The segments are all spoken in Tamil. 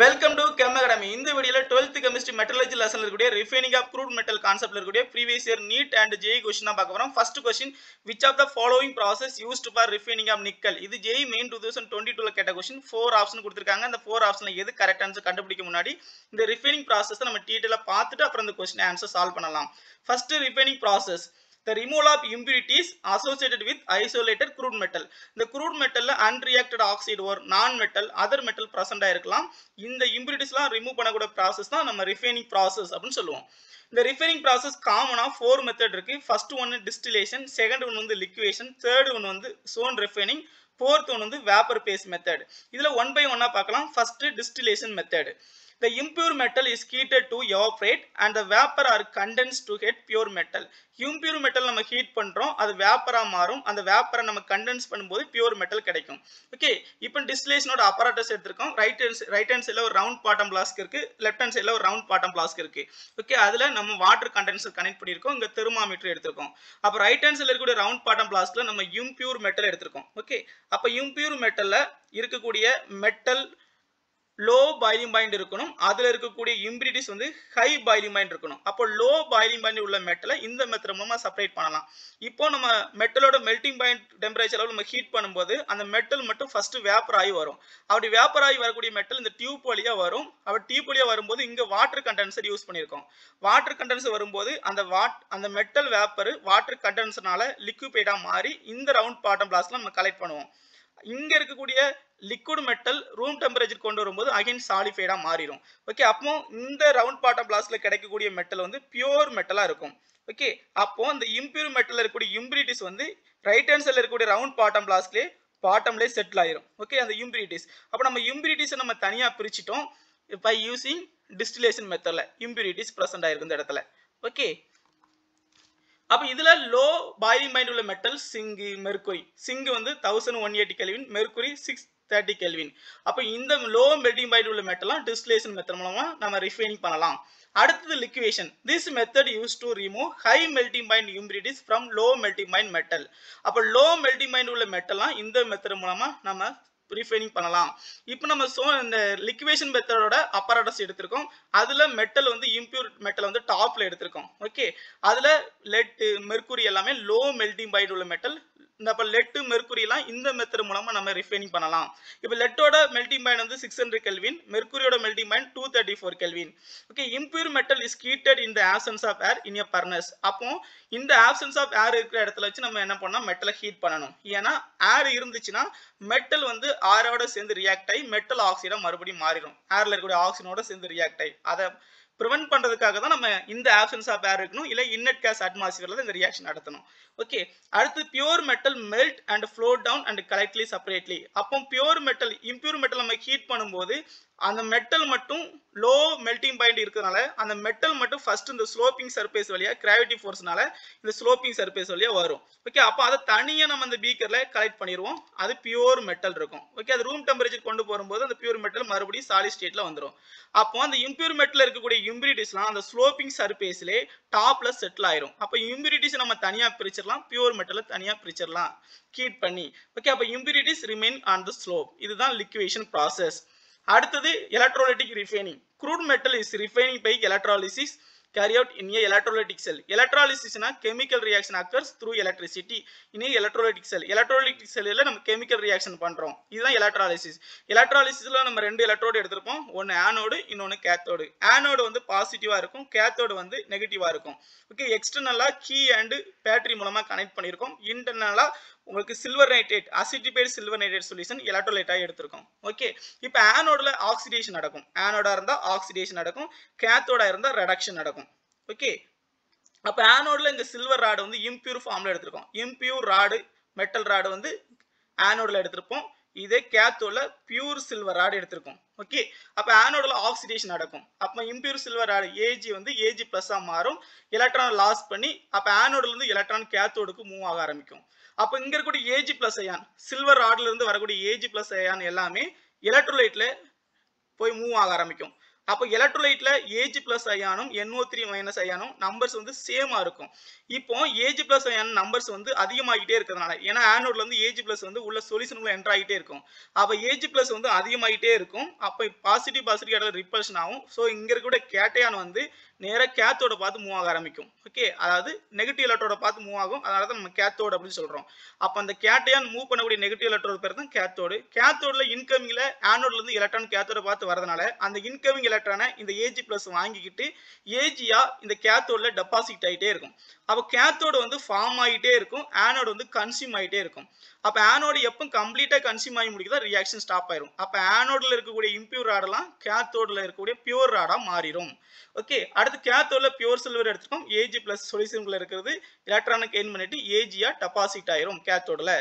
Welcome to gem academy. இந்த வீடியோல 12th கெமிஸ்ட்ரி மெட்டலர்ஜி லெசன்ல இருக்கக்கூடிய ரிஃபைனிங் ஆஃப் க்ரூட் மெட்டல் கான்செப்ட்ல இருக்கக்கூடிய previous year NEET and JEE question தான் பார்க்க போறோம். First question which of the following process used for refining of nickel? இது ஜேஇ மெயின் 2022ல கேட்ட क्वेश्चन. 4 ஆப்ஷன் கொடுத்திருக்காங்க. அந்த 4 ஆப்ஷன்ல எது கரெக்ட் ஆன்சர் கண்டுபிடிக்க முன்னாடி இந்த ரிஃபைனிங் process நம்ம டீடைலா பார்த்துட்டு அப்புறம் இந்த क्वेश्चन ஆன்சர் சால்வ் பண்ணலாம். First refining process, the removal of impurities associated with isolated crude metal. இந்த crude metalல unreacted oxide or non metal other metal present ஆயிருக்கலாம். இந்த impuritiesலாம் remove பண்ணக்கூடிய process தான் நம்ம refining process அப்படின்னு சொல்லுவோம். இந்த refining process காமனா 4 மெத்தட் இருக்கு. First one distillation, second one வந்து liquefaction, தேர்ட் ஒன் வந்து zone refining, fourth one வந்து vapor phase method. இதுல ஒன் பை ஒன்னா பார்க்கலாம். First distillation method. The impure metal is heated to evaporate and the vapor are condensed to get pure metal. Impure metal நம்ம ஹீட் பண்றோம், அது வேப்பரா மாறும். அந்த வேப்பரை நம்ம கண்டென்ஸ் பண்ணும்போது பியூர் மெட்டல் கிடைக்கும். ஓகே, இப்போ டிஸ்டிலேஷனோட apparatus எடுத்துஇருக்கோம். ரைட் ஹேண்ட் சைடுல ஒரு ரவுண்ட் பாட்டம் ஃப்ளாஸ்க் இருக்கு, லெஃப்ட் ஹேண்ட் சைடுல ஒரு ரவுண்ட் பாட்டம் ஃப்ளாஸ்க் இருக்கு. ஓகே, அதுல நம்ம வாட்டர் கண்டென்சர் கனெக்ட் பண்ணிருக்கோம். இங்க தெர்மோமீட்டர் எடுத்துஇருக்கோம். அப்ப ரைட் ஹேண்ட் சைடுல இருக்கக்கூடிய ரவுண்ட் பாட்டம் ஃப்ளாஸ்க்ல நம்ம இம்பியூர் மெட்டல் எடுத்துஇருக்கோம். ஓகே, அப்ப இம்பியூர் மெட்டல்ல இருக்கக்கூடிய மெட்டல் லோ பாயிலிங் பாயிண்ட் இருக்கணும். அதுல இருக்கக்கூடிய இம்பியூரிட்டிஸ் வந்து ஹை பாயிலிங் பாயிண்ட் இருக்கணும். அப்போ லோ பாயிலிங் பாயிண்ட் உள்ள மெட்டலை இந்த மெத்தட் மூலமா செப்பரேட் பண்ணலாம். இப்போ நம்ம மெட்டலோட மெல்டிங் பாயிண்ட் டெம்பரேச்சர் நம்ம ஹீட் பண்ணும்போது அந்த மெட்டல் மட்டும் ஃபர்ஸ்ட் வேப்பர் ஆகி வரும். அப்படி வேப்பர் ஆகி வரக்கூடிய மெட்டல் இந்த டியூப் வழியா வரும். அப்படி டியூப் வழியா வரும்போது இங்க வாட்டர் கண்டென்சர் யூஸ் பண்ணியிருக்கோம். வாட்டர் கண்டென்சர் வரும்போது அந்த மெட்டல் வேப்பர் வாட்டர் கண்டென்சர்னால லிக்விஃபைடா மாறி இந்த ரவுண்ட் பாட்டம் பிளாஸ்ல நம்ம கலெக்ட் பண்ணுவோம். இங்க இருக்கக்கூடிய லிக்விட் மெட்டல் ரூம் டெம்பரேச்சர் கொண்டு வரும்போது அகைன் சாலிஃபைடா மாறிடும். ஓகே, அப்போ இந்த ரவுண்ட் பாட்டம் பிளாஸ்ல கிடைக்கக்கூடிய மெட்டல் வந்து பியூர் மெட்டலா இருக்கும். ஓகே, அப்போ இந்த இம்பியூர் மெட்டல்ல இருக்கக்கூடிய இம்பியூரிட்டிஸ் வந்து ரைட் ஹேண்ட் சைடுல இருக்கக்கூடிய ரவுண்ட் பாட்டம் பிளாஸ்லயே பாட்டம்லயே செட்டில் ஆயிரும். ஓகே, அந்த இம்பியூரிட்டிஸ் அப்ப நம்ம இம்பியூரிட்டிஸ் நம்ம தனியா பிரிச்சிட்டோம் பை யூசிங் டிஸ்டிலேஷன் மெத்தட்ல. இம்பியூரிட்டிஸ் பிரசன்ட் ஆயிருக்கு இந்த இடத்துல. ஓகே, அப்ப இதுல லோ பாயிலிங் பாயிண்ட் உள்ள மெட்டல் சிங்க், மெர்க்குரி. சிங்க் வந்து 1180 கெல்வின், மெர்க்குரி 630 கெல்வின். அப்ப இந்த லோ மெல்டிங் பாயிண்ட் உள்ள மெட்டலாம் டிஸ்டிலேஷன் மெத்தட் மூலமா நம்ம ரிஃபைனிங் பண்ணலாம். அடுத்தது liquefaction. This method used to remove high melting point impurities from low melting point metal. அப்ப லோ மெல்டிங் பாயிண்ட் உள்ள மெட்டலாம் இந்த மெத்தட் மூலமா நம்ம ரிஃபைனிங் பண்ணலாம். இப்போ நம்ம இந்த லிக்விஃபேஷன் மெத்தடோட apparatus எடுத்திருக்கோம். அதுல மெட்டல் வந்து இம்பியூர் மெட்டல் வந்து டாப்ல எடுத்திருக்கோம். ஓகே, அதுல லெட், மெர்க்குரி எல்லாமே லோ மெல்டிங் பாயிண்ட் உள்ள மெட்டல். இந்த லெட், மெர்க்குரி எல்லாம் இந்த மெத்தட் மூலமா நம்ம ரிஃபைனிங் பண்ணலாம். இப்போ லெட்டோட மெல்டிங் பாயிண்ட் வந்து 600 கெல்வின், மெர்க்குரியோட melting point 234 kelvin. Okay, impure metal is heated in the absence of air in a furnace. அப்போ இந்த ஆப்சன்ஸ் ஆஃப் ஏர் இருக்கிற இடத்துல வச்சு நம்ம என்ன பண்ணலாம், மெட்டலை ஹீட் பண்ணணும். ஏன்னா ஏர் இருந்துச்சுன்னா மெட்டல் வந்து ஆரோட சேர்ந்து ரியாக்ட் ஆகி மெட்டல் ஆக்சைடா மறுபடியும் மாறிடும். ஏர்ல இருக்கக்கூடிய ஆக்சிஜனோட சேர்ந்து ரியாக்ட் ஆகி அதை ப்ரிவென்ட் பண்றதுக்காக தான் நம்ம இந்த ஆப்சன்ஸ் ஆஃப் ஏர் இருக்கணும், இல்ல இன்னட் கேஸ் அட்மாஸ்பியர்ல இந்த ரியாக்ஷன் நடத்தணும். ஓகே, அடுத்து pure metal melt and float down and collected separately. அப்போ பியூர் மெட்டல் இம்பியூர் மெட்டல் நம்ம ஹீட் பண்ணும்போது அந்த மெட்டல் மட்டும் லோ மெல்டிங் பாயிண்ட் இருக்கிறதுனால அந்த மெட்டல் மட்டும் ஃபர்ஸ்ட் இந்த ஸ்லோப்பிங் சர்ஃபேஸ் வழியா கிராவிட்டி ஃபோர்ஸ்னால இந்த ஸ்லோப்பிங் சர்ஃபேஸ் வழியா வரும். ஓகே, அப்போ அதை தனியா நம்ம அந்த பீக்கர்ல கலெக்ட் பண்ணிடுவோம். அது பியூர் மெட்டல் இருக்கும். ஓகே, அது ரூம் டெம்பரேச்சர் கொண்டு போகும்போது அந்த பியூர் மெட்டல் மறுபடியும் சாலிட் ஸ்டேட்ல வந்துடும். அப்போ அந்த இம்பியூர் மெட்டல் இருக்கக்கூடிய இம்பியூரிட்டிஸ்லாம் அந்த ஸ்லோப்பிங் சர்ஃபேஸ்ல டாப்ல செட்டில் ஆயிரும். அப்போ இம்பியூரிட்டிஸ் நம்ம தனியா பிரிச்சிடலாம், பியூர் மெட்டலை தனியா பிரிச்சிடலாம் ஹீட் பண்ணி. ஓகே, அப்போ impurities remain on the slope. இதுதான் லிக்விஃபேஷன் ப்ராசஸ். அடுத்தது electrolytic refining. crude metal is refining by electrolysis carried out in a electrolytic cell. Electrolysis na chemical reaction occurs through electricity in a electrolytic cell. Electrolytic cell la நம்ம chemical reaction பண்றோம். இதுதான் electrolysis. Electrolysisல நம்ம ரெண்டு எலக்ட்ரோடு எடுத்துப்போம். ஒன்னு ஆனோடு, இன்னொன்னு கேத்தோடு. ஆனோடு வந்து பாசிட்டிவா இருக்கும், கேத்தோடு வந்து நெகட்டிவா இருக்கும். ஓகே, எக்ஸ்டர்னலா கீ அண்ட் பேட்டரி மூலமா கனெக்ட் பண்ணிருக்கோம். இன்டர்னலா உங்களுக்கு silver nitrate, acidified silver nitrate solution எலக்ட்ரோலைட்டா எடுத்திருக்கோம். ஓகே, இப்போ ஆனோட்ல ஆக்சிடேஷன் நடக்கும். ஆனோடா இருந்தா ஆக்சிடேஷன் நடக்கும், கேத்தோடா இருந்தா ரெடக்ஷன் நடக்கும். ஓகே, அப்ப ஆனோட்ல இந்த சில்வர் ராடு வந்து இம்பியூர் ஃபார்ம்ல எடுத்திருக்கோம். இம்பியூர் ராடு, மெட்டல் ராடு வந்து ஆனோட்ல எடுத்திருப்போம். இதே கேத்தோட்ல பியூர் சில்வர் ராடு எடுத்திருக்கோம். ஓகே, அப்ப ஆனோட்ல ஆக்சிடேஷன் நடக்கும். அப்ப இம்பியூர் சில்வர் ராடு ஏஜி வந்து ஏஜி பிளஸ்ஸா மாறும், எலக்ட்ரான் லாஸ் பண்ணி அப்ப ஆனோட்ல இருந்து எலக்ட்ரான் கேத்தோடுக்கு மூவ் ஆக ஆரம்பிக்கும். அப்ப இங்க இருக்கக்கூடிய ஏஜி பிளஸ் அயான், சில்வர் ராட்ல இருந்து வரக்கூடிய ஏஜி பிளஸ் அயான் எல்லாமே எலக்ட்ரோலைட்ல போய் மூவ் ஆக ஆரம்பிக்கும். அப்போ எலக்ட்ரோலைட்ல ஏஜ் பிளஸ் அயானும் NO3 மைனஸ் அயானும் நம்பர்ஸ் வந்து சேமா இருக்கும். இப்போ ஏஜ் பிளஸ் அயான் நம்பர்ஸ் வந்து அதிகமாகிட்டே இருக்கிறதுனால, ஏன்னா ஆனோட்ல இருந்து ஏஜ் பிளஸ் வந்து உள்ள சொல்யூஷனுக்குள்ள என்டர் ஆகிட்டே இருக்கும். அப்ப ஏஜ் பிளஸ் வந்து அதிகமாகிட்டே இருக்கும். அப்ப பாசிட்டிவ் இடையில ரிப்பல்ஷன் ஆகும். ஸோ இங்க இருக்கக்கூடிய கேட்டையான் வந்து நேரா கேத்தோட பார்த்து மூவ் ஆக ஆரம்பிக்கும். ஓகே, அதாவது நெகட்டிவ் எலக்ட்ரோட பார்த்து மூவ் ஆகும். அதனால தான் நம்ம கேத்தோடு அப்படின்னு சொல்றோம். அப்ப அந்த கேட்டையான் மூவ் பண்ணக்கூடிய நெகட்டிவ் எலக்ட்ரோட பேர் தான் கேத்தோடு. கேத்தோடுல இன்கமிங்ல ஆனோட்ல இருந்து எலக்ட்ரான் கேத்தோட பார்த்து வரதுனால அந்த இன்கமிங் எலக்ட்ரானை இந்த ஏஜ் பிளஸ் வாங்கிக்கிட்டு ஏஜியா இந்த கேத்தோட்ல டெபாசிட் ஆகிட்டே இருக்கும். அப்போ கேத்தோடு வந்து ஃபார்ம் ஆகிட்டே இருக்கும், ஆனோடு வந்து கன்சியூம் ஆகிட்டே இருக்கும். அப்போ ஆனோடு எப்போ கம்ப்ளீட்டாக கன்சியூம் ஆகி முடிக்குதோ ரியாக்ஷன் ஸ்டாப் ஆயிரும். அப்போ ஆனோடில் இருக்கக்கூடிய இம்பியூர் ராடெல்லாம் கேத்தோடில் இருக்கக்கூடிய பியூர் ராடாக மாறிடும். ஓகே, அடுத்து கேத்தோடில் பியூர் சில்வர் எடுத்துக்கோம். ஏஜ் பிளஸ் சொல்யூஷன்ல இருக்கிறது எலக்ட்ரானை கெயின் பண்ணிட்டு ஏஜியா டெபாசிட் ஆயிரும் கேத்தோடில்.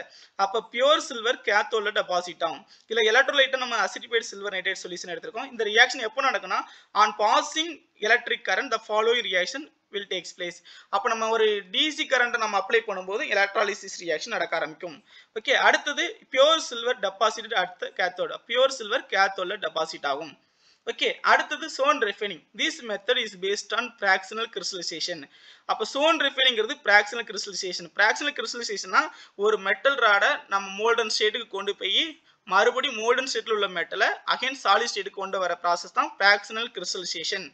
அப்போ பியூர் சில்வர் கேத்தோடில் டெபாசிட் ஆகும். இல்லை எலக்ட்ரோலைட்டை நம்ம அசிட்டிஃபைட் சில்வர் நைட்ரேட் சொல்யூஷன் எடுத்துருக்கோம். இந்த ரியாக்ஷன் எப்போ நடக்குன்னா on passing electric current the following reaction will takes place. அப்ப நம்ம ஒரு DC கரண்ட் நம்ம அப்ளை பண்ணும்போது எலக்ட்ராலிசிஸ் ரியாக்ஷன் நடக்க ஆரம்பிக்கும். ஓகே, அடுத்தது pure silver deposit at the cathode. Pure silver கேத்தோட்ல டெபாசிட் ஆகும். ஓகே, அடுத்தது zone refining. This method is based on fractional crystallisation. அப்ப சோன் ரிஃபைனிங்கிறது பிராக்ஷனல் கிறிஸ்டலைசேஷன். பிராக்ஷனல் கிறிஸ்டலைசேஷன்னா ஒரு மெட்டல் ராடை நம்ம மோல்டன் ஸ்டேட்டுக்கு கொண்டு போய் மறுபடியும் மோல்டன் ஸ்டேட்ல உள்ள மெட்டலை அகைன் சாலிட் ஸ்டேட்டுக்கு கொண்டு வர ப்ராசஸ் தான் fractional crystallisation.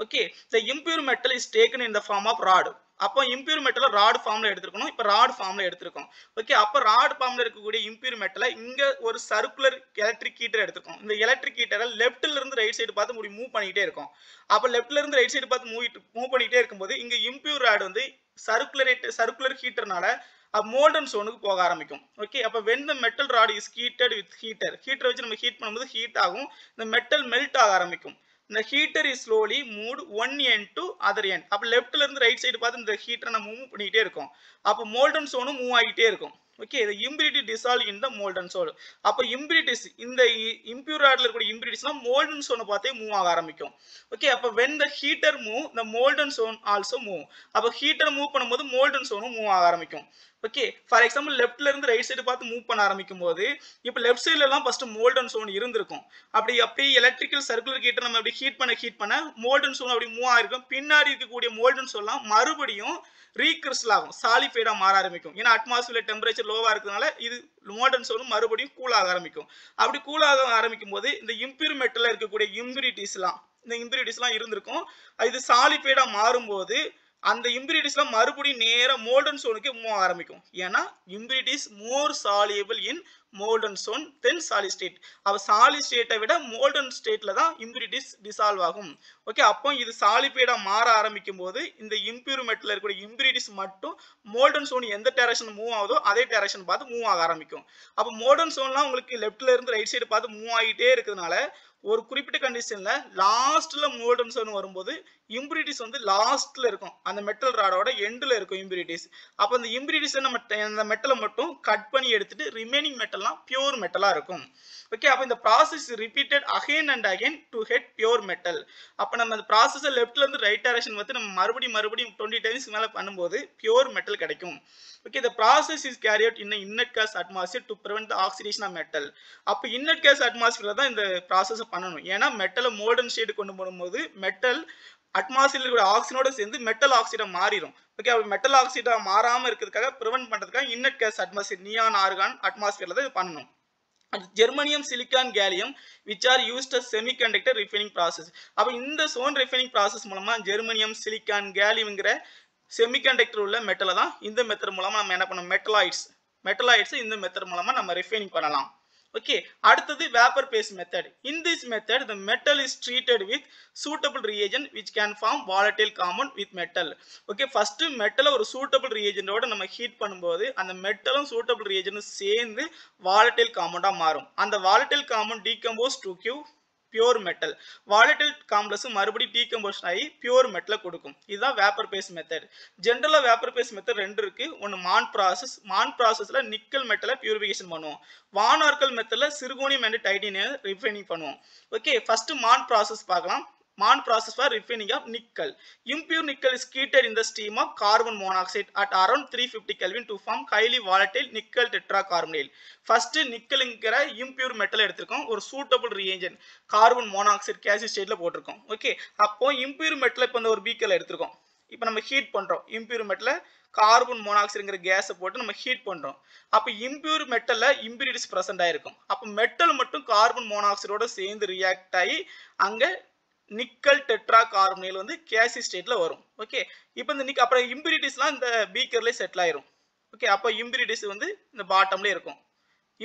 Okay, the impure metal is taken in the form of rod. அப்போ இம்பியூர் மெட்டலை ராட் ஃபார்ம்ல எடுத்துக்கணும். இப்போ ராட் ஃபார்ம்ல எடுத்துருக்கோம். ஓகே, அப்போ ராட் ஃபார்ம்ல இருக்கக்கூடிய இம்பியூர் மெட்டலை இங்க ஒரு சர்க்குலர் எலக்ட்ரிக் ஹீட்டர் எடுத்துக்கோம். இந்த எலக்ட்ரிக் ஹீட்டரை லெஃப்ட்ல இருந்து ரைட் சைடு பார்த்து மூவ் பண்ணிட்டே இருக்கும். அப்போ லெஃப்ட்ல இருந்து ரைட் சைடு பார்த்து மூவ் பண்ணிட்டே இருக்கும்போது இங்க இம்பியூர் ராட் வந்து சர்க்குலர் ஹீட்டர்னால மோல்டன் சோனுக்கு போக ஆரம்பிக்கும். ஓகே, அப்போ when the metal rod is heated with heater வச்சு நம்ம ஹீட் பண்ணும்போது ஹீட் ஆகும். இந்த மெட்டல் மெல்ட் ஆக ஆரம்பிக்கும். இந்த heater is slowly moved one end to other end. அப்போ லெஃப்ட்ல இருந்து ரைட் சைடு பார்த்து இந்த ஹீட்டரை நம்ம மூவ் பண்ணிட்டே இருக்கோம். அப்போ மோல்டன் சோனும் மூவ் ஆகிட்டே இருக்கும். ஓகே, இது impurity dissolve in the molten sol. அப்போ இம்பியூரிட்டிஸ் இந்த இம்பியூர் ராட்ல இருக்கக்கூடிய இம்பியூரிட்டிஸ்லாம் மோல்டன் சோனை பார்த்தே மூவ் ஆக ஆரம்பிக்கும். ஓகே, அப்போ when the heater move the molten zone also move. அப்போ ஹீட்டர் மூவ் பண்ணும்போது மோல்டன் சோனும் மூவ் ஆக ஆரம்பிக்கும். ஓகே, ஃபார் எக்ஸாம்பிள் லெஃப்ட்ல இருந்து ரைட் சைடு பார்த்து மூவ் பண்ண ஆரம்பிக்கும் போது இப்போ லெஃப்ட் சைட்ல எல்லாம் ஃபர்ஸ்ட் மோல்டன் சோன் இருந்திருக்கும். அப்படி எலக்ட்ரிக்கல் சர்க்குலர் ஹீட்டர் நம்ம அப்படி ஹீட் பண்ண மோல்டன் சோன் அப்படி மூவ் ஆயிருக்கும். பின்னாடி இருக்கக்கூடிய மோல்டன் சோன்லாம் மறுபடியும் ரீகிறிஸ்டல் ஆகும், சாலிஃபைடா மாற ஆரம்பிக்கும். ஏன்னா அட்மாஸ்பியர் டெம்பரேச்சர் லோவா இருக்கிறதுனால இது மோல்டன் சோனும் மறுபடியும் கூல் ஆக ஆரம்பிக்கும். அப்படி கூல் ஆக ஆரம்பிக்கும் போது இந்த இம்பியூர் மெட்டல்ல இருக்கக்கூடிய இம்பியூரிட்டிஸ்லாம் இருந்திருக்கும். இது சாலிஃபைடா மாறும்போது அந்த இம்பியூரிட்டிஸ்லாம் மறுபடியும் நேரா மோல்டன் சோனுக்கு மூவ் ஆரம்பிக்கும். ஏன்னா இம்பியூரிட்டிஸ் மோர் சாலியபிள் இன் மோல்டன் சோன் தென் சாலிட் ஸ்டேட். அப்போ சாலிட் ஸ்டேட்டை விட மோல்டன் ஸ்டேட்ல தான் இம்பியூரிட்டிஸ் டிசால்வ் ஆகும். ஓகே, அப்போ இது சாலிஃபைடா மாற ஆரம்பிக்கும் போது இந்த இம்பியூர் மெட்டல்ல இருக்கக்கூடிய இம்பியூரிட்டிஸ் மட்டும் மோல்டன் சோன் எந்த டைரக்ஷன் மூவ் ஆகுதோ அதே டைரக்ஷன் பார்த்து மூவ் ஆக ஆரம்பிக்கும். அப்போ மோல்டன் சோன்லாம் உங்களுக்கு லெஃப்ட்ல இருந்து ரைட் சைடு பார்த்து மூவ் ஆகிட்டே இருக்கிறதுனால ஒரு குறிப்பிட்ட கண்டிஷன்ல லாஸ்ட்ல மோல்டன் சோன் வரும்போது இம்பியூரிட்டிஸ் வந்து லாஸ்ட்ல இருக்கும். அந்த மெட்டல் ராடோட எண்ட்ல இருக்கும் இம்பியூரிட்டிஸ். அப்போ அந்த இம்பியூரிட்டிஸ் நம்ம அந்த மெட்டலை மட்டும் கட் பண்ணி எடுத்துட்டு ரிமைனிங் மெட்டல்லாம் பியூர் மெட்டலா இருக்கும். ஓகே, அப்போ இந்த process repeated again and again to head pure metal. அப்போ நம்ம அந்த ப்ராசஸை லெஃப்ட்ல இருந்து ரைட் டைரக்ஷன் வந்து நம்ம மறுபடியும் 20 டைம்ஸ் மேல பண்ணும்போது பியூர் மெட்டல் கிடைக்கும். Okay, the process is carried out in an inert gas atmosphere to prevent the oxidation of metal. அப்போ inert gas atmosphere தான் இந்த ப்ராசஸை பண்ணணும். ஏன்னா மெட்டலை மோல்டன் ஸ்டேட் கொண்டு போகும்போது மெட்டல் அட்மாஸ்பியர்ல இருக்கிற ஆக்சிஜனோட சேர்ந்து மெட்டல் ஆக்சைடா மாறிடும். ஓகே, அப்போ மெட்டல் ஆக்சைடா மாறாம இருக்கிறதுக்காக ப்ரிவென்ட் பண்றதுக்காக inert gas atmosphere neon argon அட்மாஸ்பியர்ல தான் இது பண்ணணும். Germanium silicon gallium which are used as semiconductor refining process. அப்போ இந்த சோன் ரிஃபைனிங் ப்ராசஸ் மூலமா ஜெர்மனியம் சிலிக்கான் கேலியம்ங்கிற செமிகண்டக்டர் உள்ள மெட்டலை தான் இந்த மெத்தட் மூலமா நம்ம என்ன பண்ணோம், மெட்டலாய்ட்ஸ் இந்த மெத்தட் மூலமா நம்ம ரிஃபைனிங் பண்ணலாம். ஓகே, அடுத்தது vapour phase method. In this method the metal is treated with suitable reagent which can form volatile compound with metal. Okay, first மெட்டலை ஒரு சூட்டபிள் ரியேஜென்ட்டோட நம்ம ஹீட் பண்ணும்போது அந்த மெட்டலும் சூட்டபிள் ரியேஜென்ட்டும் சேர்ந்து வாலட்டைல் காம்பவுண்டா மாறும். அந்த volatile compound decompose to give pure metal. Volatile complex மறுபடியும் டீகம்போஷன் ஆகி பியூர் மெட்டலை கொடுக்கும். இதுதான் வேப்பர் பேஸ் மெத்தட். ஜென்ரலா வேப்பர் பேஸ் மெத்தட் ரெண்டு இருக்கு. ஒன்னு மான் ப்ராசஸ்ல நிக்கல் மெட்டலை பியூரிஃபிகேஷன் பண்ணுவோம். வான் ஆர்கல் மெத்தட்ல சிர்கோனியம் அண்ட் டைட்டேனியம் ரிஃபைனிங் பண்ணுவோம். ஓகே, ஃபர்ஸ்ட் மான் ப்ராசஸ் பார்க்கலாம். MON process for refining of nickel. Impure nickel is heated in the steam of carbon monoxide at around 350 Kelvin to form highly volatile nickel tetracarbonyl. First நிக்கல்ங்கிற impure metal எடுத்துக்கோம், ஒரு suitable reagent carbon monoxide gaseous stateல போட்டுருக்கோம். ஓகே, அப்போ impure metal இப்போ இந்த ஒரு பீக்கர்ல எடுத்துருக்கோம். இப்போ நம்ம ஹீட் பண்றோம். impure metal கார்பன் மோனாக்சைடுங்கிற கேஸை போட்டு நம்ம ஹீட் பண்றோம். அப்போ இம்பியூர் மெட்டல்ல இம்பியூரிட்டிஸ் பிரசன்ட் ஆயிருக்கும். அப்போ மெட்டல் மட்டும் கார்பன் மோனாக்சைடோட சேர்ந்து ரியாக்ட் ஆகி அங்க நிக்கல் டெட்ரா கார்பனைல் வந்து கேசி ஸ்டேட்ல வரும். ஓகே, இப்போ இந்த அப்புறம் இம்பியூரிட்டிஸ்லாம் இந்த பீக்கர்ல செட்டில் ஆயிரும். ஓகே, அப்போ இம்பியூரிட்டிஸ் வந்து இந்த பாட்டம்ல இருக்கும்.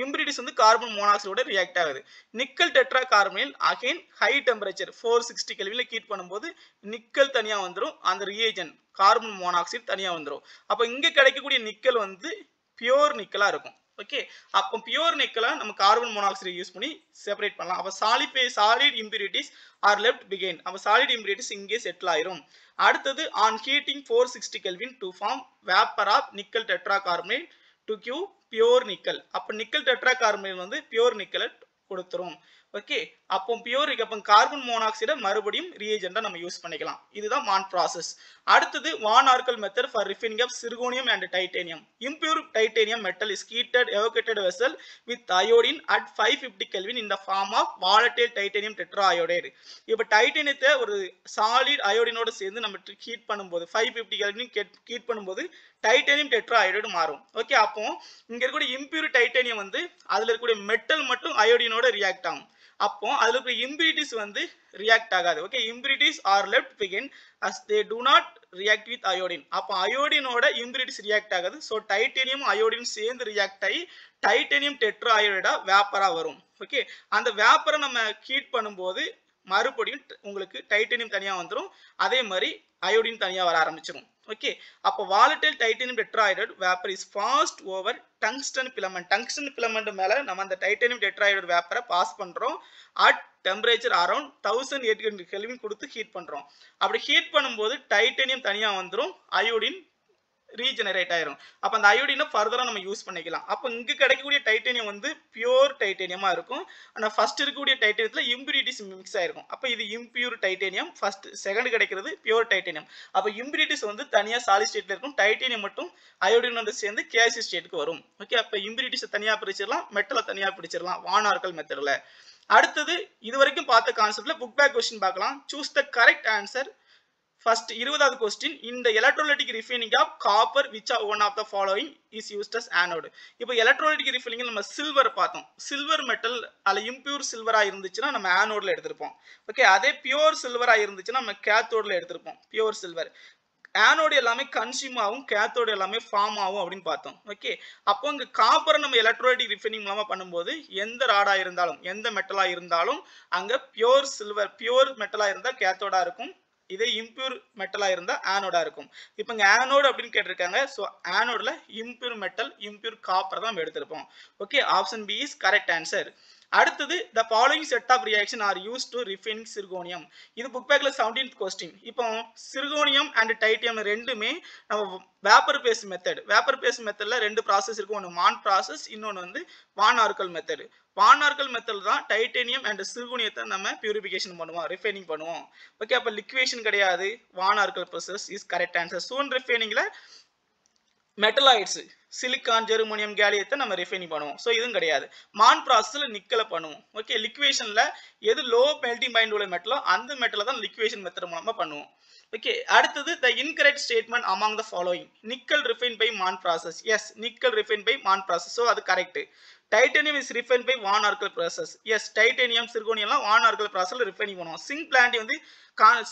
இம்பியூரிட்டிஸ் வந்து கார்பன் மோனாக்சைடோட ரியாக்ட் ஆகுது. Nickel tetra carbonyl again high temperature 460 கெல்வின்ல ஹீட் பண்ணும்போது நிக்கல் தனியா வந்துரும், அந்த ரிஏஜென்ட் கார்பன் மோனாக்சைடு தனியா வந்துரும். அப்ப இங்க கிடைக்கக்கூடிய நிக்கல் வந்து பியூர் நிக்கலா இருக்கும். ஓகே, அப்போ பியூர் நிக்கலை நம்ம கார்பன் மோனாக்சைடு யூஸ் பண்ணி செப்பரேட் பண்ணலாம். அப்ப solid impurities are left behind. அப்ப சாலிட் இம்பியூரிட்டிஸ் இங்கே செட்டில் ஆயிரும். அடுத்தது on heating 460 kelvin to form vapour of nickel tetra carbonyl to give pure nickel. அப்ப நிக்கல் டெட்ரா கார்பனைல் வந்து பியூர் நிக்கலை கொடுத்துரும். ஓகே, அப்போ பியூர் அப்போ கார்பன் மோனாக்சைடை மறுபடியும் ரியேஜெண்டா நம்ம யூஸ் பண்ணிக்கலாம். இதுதான் MON ப்ராசஸ். அடுத்தது van Arkel method for refining of zirconium and titanium. Impure titanium metal is heated evacuated vessel with iodine at 550 kelvin in the form of volatile titanium tetraiodide. இப்போ டைட்டேனியத்தை ஒரு சாலிட் அயோடினோட சேர்ந்து நம்ம ஹீட் பண்ணும்போது 550 கெல்வின் ஹீட் பண்ணும்போது டைட்டேனியம் டெட்ரா அயோடைடு மாறும். ஓகே, அப்போ இங்க இருக்கக்கூடிய இம்பியூர் டைட்டேனியம் வந்து அதுல இருக்கக்கூடிய மெட்டல் மட்டும் அயோடினோட ரியாக்ட் ஆகும். அப்போ அதுல இருக்கிற இம்பியூரிட்டிஸ் வந்து ரியாக்ட் ஆகாது. Okay, impurities are left behind as they do not react with iodine. அப்போ அயோடினோட இம்பியூரிட்டிஸ் ரியாக்ட் ஆகாது. ஸோ டைட்டேனியம் அயோடின் சேர்ந்து ரியாக்ட் ஆகி டைட்டேனியம் டெட்ரா அயோடைடா வேப்பரா வரும். ஓகே, அந்த வேப்பரை நம்ம ஹீட் பண்ணும்போது மறுபடியும் உங்களுக்கு டைட்டேனியம் தனியா வந்துடும், அதே மாதிரி அயோடின் தனியா வர ஆரம்பிச்சிடும். ஓகே, அப்போ volatile titanium tetrahydride vapour is passed over tungsten filament. Tungsten filament மேல நம்ம அந்த டைட்டேனியம் டெட்ராஹைட்ரைடு வேப்பரை பாஸ் பண்றோம் அட் டெம்பரேச்சர் அரௌண்ட் 1800 கெல்வின் கொடுத்து ஹீட் பண்றோம். அப்படி ஹீட் பண்ணும்போது டைட்டேனியம் தனியா வந்துடும், அயோடின் ரீஜெனரேட் ஆயிரும். அப்ப அந்த அயோடினை ஃபர்தரா நம்ம யூஸ் பண்ணிக்கலாம். அப்ப இங்க கிடைக்கக்கூடிய டைட்டேனியம் வந்து பியூர் டைட்டேனியமா இருக்கும். ஆனா ஃபர்ஸ்ட் இருக்கக்கூடிய டைட்டேனியத்துல இம்பியூரிட்டிஸ் மிக்ஸ் ஆயிருக்கும். அப்ப இது இம்பியூர் டைட்டேனியம். ஃபர்ஸ்ட் செகண்ட் கிடைக்கிறது பியூர் டைட்டேனியம். அப்ப இம்பியூரிட்டிஸ் வந்து தனியா சாலிட் ஸ்டேட்ல இருக்கும், டைட்டேனியம் மட்டும் அயோடினோட சேர்ந்து கேசியஸ் ஸ்டேட்டுக்கு வரும். ஓகே, அப்ப இம்பியூரிட்டிஸ் தனியா பிரிச்சிடலாம், மெட்டலை தனியா பிரிச்சிடலாம் வான் ஆர்கல் மெத்தட்ல. அடுத்தது இது வரைக்கும் பார்த்த கான்செப்ட்ல புக் பேக் क्वेश्चन பார்க்கலாம். Choose the correct answer. First 20வது question, in the electrolytic refining of copper which are one of the following is used as anode. இப்போ electrolytic refining நம்ம சில்வர் பார்த்தோம். சில்வர் மெட்டல் அல்ல இம்பியூர் சில்வரா இருந்துச்சுன்னா நம்ம ஆனோட்ல எடுத்திருப்போம். ஓகே, அதே பியூர் சில்வரா இருந்துச்சுன்னா நம்ம கேத்தோட்ல எடுத்திருப்போம். பியூர் சில்வர் ஆனோடு எல்லாமே கன்சியூம் ஆகும், கேத்தோடு எல்லாமே ஃபார்ம் ஆகும் அப்படின்னு பார்த்தோம். ஓகே, அப்போ இங்க காப்பரை நம்ம எலக்ட்ரோலைட்டிக் ரிஃபைனிங் மூலமா பண்ணும்போது எந்த ராடா இருந்தாலும் எந்த மெட்டலா இருந்தாலும் அங்க பியூர் சில்வர் பியூர் மெட்டலா இருந்தா கேத்தோடா இருக்கும், இதே இம்பியூர் மெட்டலா இருந்தா ஆனோடா இருக்கும். இப்போ இங்க ஆனோட் அப்படின்னு கேட்டிருக்காங்க. ஸோ ஆனோட்ல இம்பியூர் மெட்டல் இம்பியூர் காப்பர் தான் நம்ம எடுத்திருப்போம். Okay, option B is correct answer. அடுத்தது the following set of reaction are used to refine zirconium. இது புக் பேக்ல 17th question. இப்போ சிர்கோனியம் அண்ட் டைட்டேனியம் ரெண்டுமே நம்ம vapour phase method. Vapour phase மெத்தட்ல ரெண்டு ப்ராசஸ் இருக்கும், ஒன்று மான் ப்ராசஸ், இன்னொன்று வந்து van Arkel method. Van Arkel method தான் டைட்டேனியம் அண்ட் சிர்கோனியத்தை நம்ம பியூரிஃபிகேஷன் பண்ணுவோம், ரிஃபைனிங் பண்ணுவோம். ஓகே, அப்போ லிக்வேஷன் கிடையாது, van Arkel process is correct answer. Zone ரிஃபைனிங்ல மெட்டலாய்ட்ஸ் சிலிக்கான் ஜெர்மனியம் கேலியத்தை நம்ம ரிஃபைனிங் பண்ணுவோம். ஸோ இதுவும் கிடையாது. மான் ப்ராசஸில் நிக்கலை பண்ணுவோம். ஓகே, லிக்வேஷனில் எது லோ மெல்டிங் பாயிண்ட் உள்ள மெட்டலோ அந்த மெட்டலை தான் லிக்வேஷன் மெத்தட் மூலமாக பண்ணுவோம். ஓகே, அடுத்தது the incorrect statement among the following. Nickel refine by Mond process. Yes, nickel refine by Mond process. So அது correct. Titanium is refine by van Arkel process. Yes, titanium சிர்கோனியம்லாம் வான் ஆர்கல் ப்ராசஸில் ரிஃபைனிங் பண்ணுவோம். சிங்க் பிளான்டி வந்து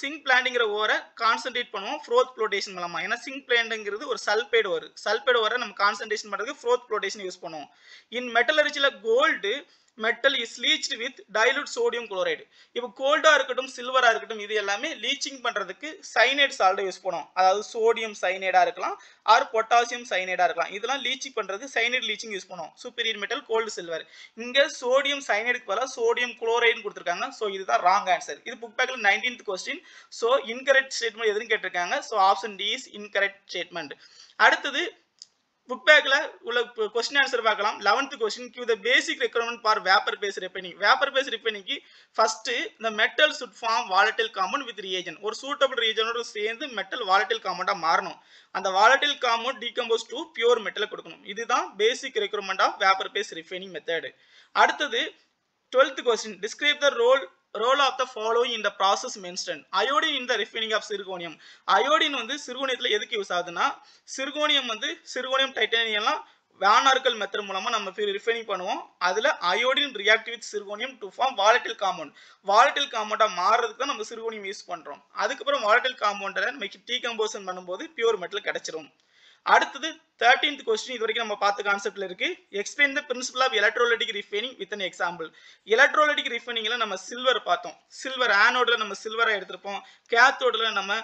சிங்க் பிளான்டிங்கிற ஓரை கான்சென்ட்ரேட் பண்ணுவோம் ஃப்ரோத் ஃப்ளோட்டேஷன் மூலமா. ஏன்னா சிங்க் பிளான்ட்ங்கிறது ஒரு சல்பைடு ஓர். சல்பைடு ஓரை நம்ம கான்சென்ட்ரேஷன் பண்ணுறதுக்கு ஃப்ரோத் ஃப்ளோட்டேஷன் யூஸ் பண்ணுவோம். இன் மெட்டலர்ஜியில் gold metal is leached with dilute sodium chloride. இப்போ கோல்டா இருக்கட்டும் சில்வரா இருக்கட்டும் இது எல்லாமே லீச்சிங் பண்றதுக்கு சைனைட் சால்ட்டை யூஸ் பண்ணுவோம். அதாவது சோடியம் சைனைடா இருக்கலாம் ஆர் பொட்டாசியம் சைனைடா இருக்கலாம். இதெல்லாம் லீச்சிங் பண்றதுக்கு சைனைட் லீச்சிங் யூஸ் பண்ணுவோம். Superior metal gold silver. இங்க சோடியம் சைனைடுக்கு பதிலாக சோடியம் குளோரைடு கொடுத்துருக்காங்க. ஸோ இதுதான் ராங் ஆன்சர். இது புக் பேக்ல 19th question. So incorrect statement எதுன்னு கேட்டிருக்காங்க. So option D is incorrect statement. அடுத்தது புக் பேக்ல உள்ள क्वेश्चन ஆன்சர் பார்க்கலாம் 11th question give the basic requirement for vapor phase refining க்கு first the metal should form volatile compound with reagent ஒரு suitable reagent ஓட சேர்ந்து metal volatile compound ஆ மாறணும் அந்த volatile compound decompose to pure metal கொடுக்கணும் இதுதான் basic requirement of vapor phase refining method அடுத்தது 12th question describe the role of the following in the process mentioned iodine in the refining of zirconium iodine வந்து சிர்கோனியத்துல எதுக்கு யூஸ் ஆகுதுன்னா சிர்கோனியம் டைட்டானியம்லாம் வானார்கல் மெத்தட் மூலமா நம்ம ரிஃபைனிங் பண்ணுவோம் அதுல iodine react with zirconium to form volatile காம்பவுண்டா மாறதுக்கு தான் நம்ம சிர்கோனியம் யூஸ் பண்றோம் அதுக்கு அப்புறம் வாலடைல் காம்பவுண்டை நம்ம டீகம்போசன் பண்ணும்போது பியூர் மெட்டல் கிடைச்சிரும் அடுத்தது 13th question இது வரைக்கும் நம்ம பார்த்த கான்செப்ட்ல இருக்கு explain the principle of electrolytic refining with an example electrolytic refiningல நம்ம சில்வர் பார்த்தோம் சில்வர் ஆனோட்ல நம்ம சில்வரை எடுத்துப்போம் கேத்தோட்ல நம்ம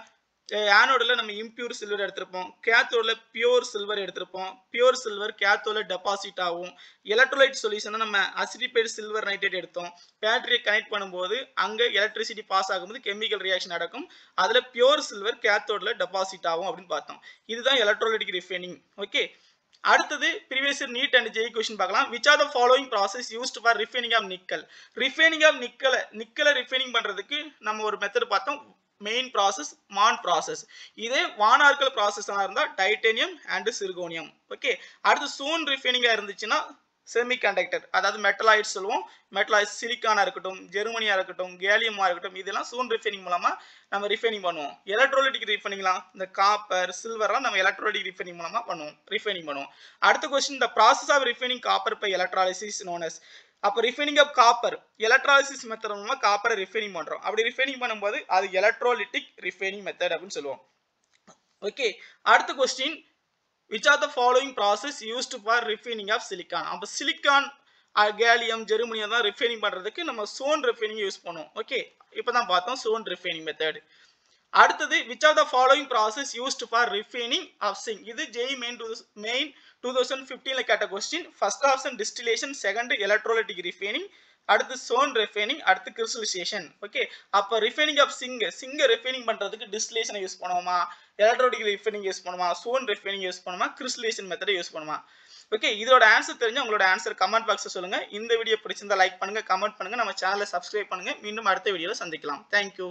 ஆனோட்ல நம்ம impure சில்வர் எடுத்துப்போம் கேத்தோட்ல பியூர் சில்வர் எடுத்துப்போம் பியூர் சில்வர் கேத்தோட்ல டெபாசிட் ஆகும் எலக்ட்ரோலைட் சொல்யூஷனை நம்ம அசிடிஃபைட் சில்வர் நைட்ரேட் எடுத்தோம் பேட்டரியை கனெக்ட் பண்ணும்போது அங்க எலக்ட்ரிசிட்டி பாஸ் ஆகும்போது கெமிக்கல் ரியாக்ஷன் நடக்கும் அதுல பியூர் சில்வர் கேத்தோட்ல டெபாசிட் ஆகும் அப்படின்னு பார்த்தோம் இதுதான் எலக்ட்ரோலைட்டிக் ரிஃபைனிங் ஓகே அடுத்தது previous year NEET and JEE question பார்க்கலாம் which are the following process used for refining of nickel நிக்கலை ரிஃபைனிங் பண்றதுக்கு நம்ம ஒரு மெத்தட் பார்த்தோம் main process MON process இதே வானார்கல் process இருந்தா டைட்டானியம் and சிர்கோனியம் ஓகே அடுத்து சூன் ரிஃபைனிங்கா இருந்துச்சுன்னா செமிகண்டக்டர் அதாவது மெட்டலாய்ட்ஸ் சொல்லுவோம் மெட்டலாய்ட் சிலிக்கானா இருக்கட்டும் ஜெர்மனியா இருக்கட்டும் கேலியமா இருக்கட்டும் இதெல்லாம் சூன் ரிஃபைனிங் மூலமா நம்ம ரிஃபைனிங் பண்ணுவோம் எலக்ட்ரோலைட்டிக் ரிஃபைனிங்லாம் இந்த காப்பர் சில்வர்லாம் நம்ம எலக்ட்ரோலைட்டிக் ரிஃபைனிங் மூலமா ரிஃபைனிங் பண்ணுவோம் அடுத்த question the process of refining copper by electrolysis known as அப்ப refining of copper electrolysis method மூலமா காப்பரை ரிஃபைனிங் பண்றோம் அப்படி ரிஃபைனிங் பண்ணும்போது அது எலக்ட்ரோலிட்டிக் ரிஃபைனிங் மெத்தட் அப்படின்னு சொல்லுவோம் ஓகே அடுத்த question which are the following process used for refining of silicon அப்ப silicon கேலியம் ஜெர்மனியம் தான் ரிஃபைனிங் பண்றதுக்கு நம்ம சோன் ரிஃபைனிங் யூஸ் பண்ணுவோம் ஓகே இப்பதான் பார்த்தோம் சோன் ரிஃபைனிங் மெத்தட் அடுத்தது which are the following process used for refining of zinc இது JEE main 2015 ல கேட்ட question first option distillation second electrolytic refining அடுத்து சோன் ரிஃபைனிங் அடுத்து கிறிஸ்டலைசேஷன் ஓகே அப்ப ரிஃபைனிங் ஆஃப் சிங்க ரிஃபைனிங் பண்றதுக்கு டிஸ்டிலேஷன் யூஸ் பண்ணுவோமா எலக்ட்ரோலைட்டிக் ரிஃபைனிங் யூஸ் பண்ணுவோமா சோன் ரிஃபைனிங் யூஸ் பண்ணுவோமா கிறிஸ்டலைசேஷன் மெத்தட் யூஸ் பண்ணுவோமா ஓகே இதோட ஆன்சர் தெரிஞ்சா உங்களோட ஆன்சர் கமெண்ட் பாக்ஸ்ல சொல்லுங்க இந்த வீடியோ பிடிச்சிருந்தா லைக் பண்ணுங்க கமெண்ட் பண்ணுங்க நம்ம சேனலை சப்ஸ்கிரைப் பண்ணுங்க மீண்டும் அடுத்த வீடியோல சந்திக்கலாம் Thank you